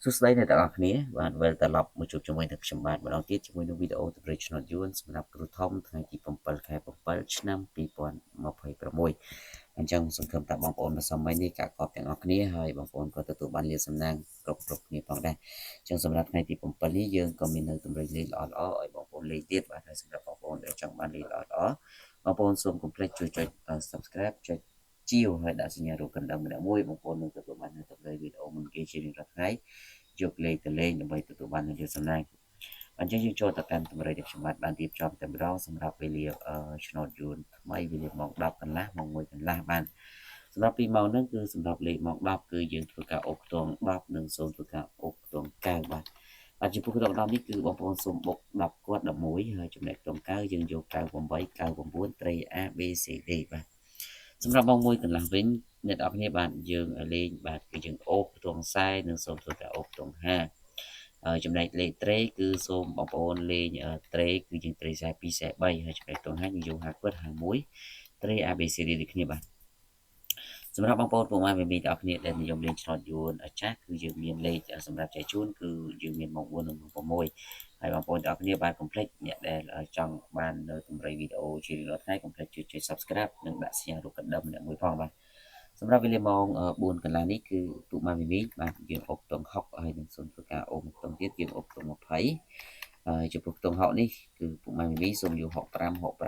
សួស្តីអ្នកទាំងអស់គ្នាបាទវិលត្រឡប់មកជួបជាមួយនឹងខ្ញុំបាទម្ដងទៀតជាមួយនឹងវីដេអូទម្រេចឆ្នោតយួនសម្រាប់គ្រូធំថ្ងៃទី7 ខែ 7 ឆ្នាំ 2026អញ្ចឹងសង្ឃឹមថាបងប្អូនម្សិលមិញនេះកាកប់ទាំងអស់គ្នាហើយបងប្អូនក៏ទទួលបានលាភសំណាងគ្រប់គ្នាផងដែរអញ្ចឹងសម្រាប់ថ្ងៃទី7នេះយើងក៏មាននៅទម្រេចលេខល្អឲ្យបងប្អូនលេខទៀតបាទហើយសម្រាប់បងប្អូនដែលចង់បានលេខល្អបងប្អូនសូមកុំភ្លេចជួយចុច Subscribe ចុចជាវហើយដាក់សញ្ញារូបកណ្ដឹងម្នាក់មួយបងប្អូននឹងទទួលបាននៅទម្រេចវីដេអូមុនគេជារៀងរាល់ថ្ងៃយកលេខទៅលេងដើម្បីទទួលបាននូវសំណាងអញ្ចឹងយើងចូលទៅកាន់តម្រុយដែលខ្ញុំបានរៀបចំតែម្ដងសម្រាប់វេលាឆ្នោតយួនថ្មីវេលាម៉ោង10កន្លះម៉ោង1កន្លះបានសម្រាប់2ម៉ោងហ្នឹងគឺសម្រាប់លេខម៉ោង10គឺយើងធ្វើការអុកខ្ទង់10និង0ធ្វើការអុកខ្ទង់9បាទចំពោះខ្ទង់10នេះគឺបងប្អូនសូមបុក10គាត់11ហើយចំណែកខ្ទង់9យើងយក98 99ត្រី A B C D បាទសម្រាប់ម៉ោង1កន្លះវិញអ្នកនរគ្នាបាទយើងលេងបាទគឺយើងអូខ្ទង់40និងសូមធ្វើការអូខ្ទង់50ចំណែកលេខត្រេគឺសូមបងប្អូនលេងត្រេគឺយើងត្រេ42 43ហើយចំណែកខ្ទង់50យើងយក50គាត់51ត្រេ ABCD ដូចគ្នាបាទសម្រាប់បងប្អូនពុកម៉ែមីមីទាំងអស់គ្នាដែលនិយមលេងឆ្នោតយួនចាស់គឺយើងមានលេខសម្រាប់ចែកជូនគឺយើងមានម៉ោង4និងម៉ោង6ហើយបងប្អូនទាំងអស់គ្នាបានកុំភ្លេចអ្នកដែលចង់បាននៅទម្រៃវីដេអូជារៀងរាល់ថ្ងៃកុំភ្លេចជួយ Subscribe និងដាក់សញ្ញារូបកណ្ដឹងម្នាក់មួយផងបាទសម្រាប់វេលាម៉ោង4កន្លះនេះគឺពុកម៉ែមីមីបាទយើងអុកខ្ទង់60ហើយនឹងសូមធ្វើការអុកខ្ទង់ទៀតយើងអុកខ្ទង់20ហើយចំពោះខ្ទង់60នេះគឺពុកម៉ែមីមីសូមយក65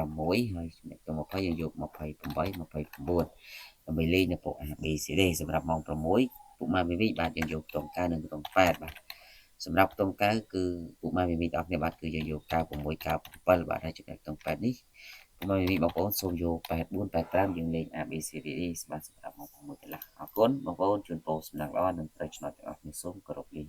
66ហើយចំណែកខ្ទង់20យើងយក28 29ដើម្បីលេងនៅពុក A B C D សម្រាប់ម៉ោង6ពុកម៉ែមីមីបាទយើងយកខ្ទង់9និងខ្ទង់8បាទសម្រាប់ខ្ទង់9គឺពុកម៉ែមីមីទាំងអស់គ្នាបាទគឺយើងយក96 97បាទហើយចំណែកខ្ទង់8នេះពុកម៉ែមីមីបងប្អូនសូមយក84 85យើងលេង A B C D បាទសម្រាប់ម៉ោង6កន្លះអរគុណបងប្អូនជូនពរសំណាងល្អនិងត្រូវឆ្នោតទាំងអស់គ្នាសូមគោរពលា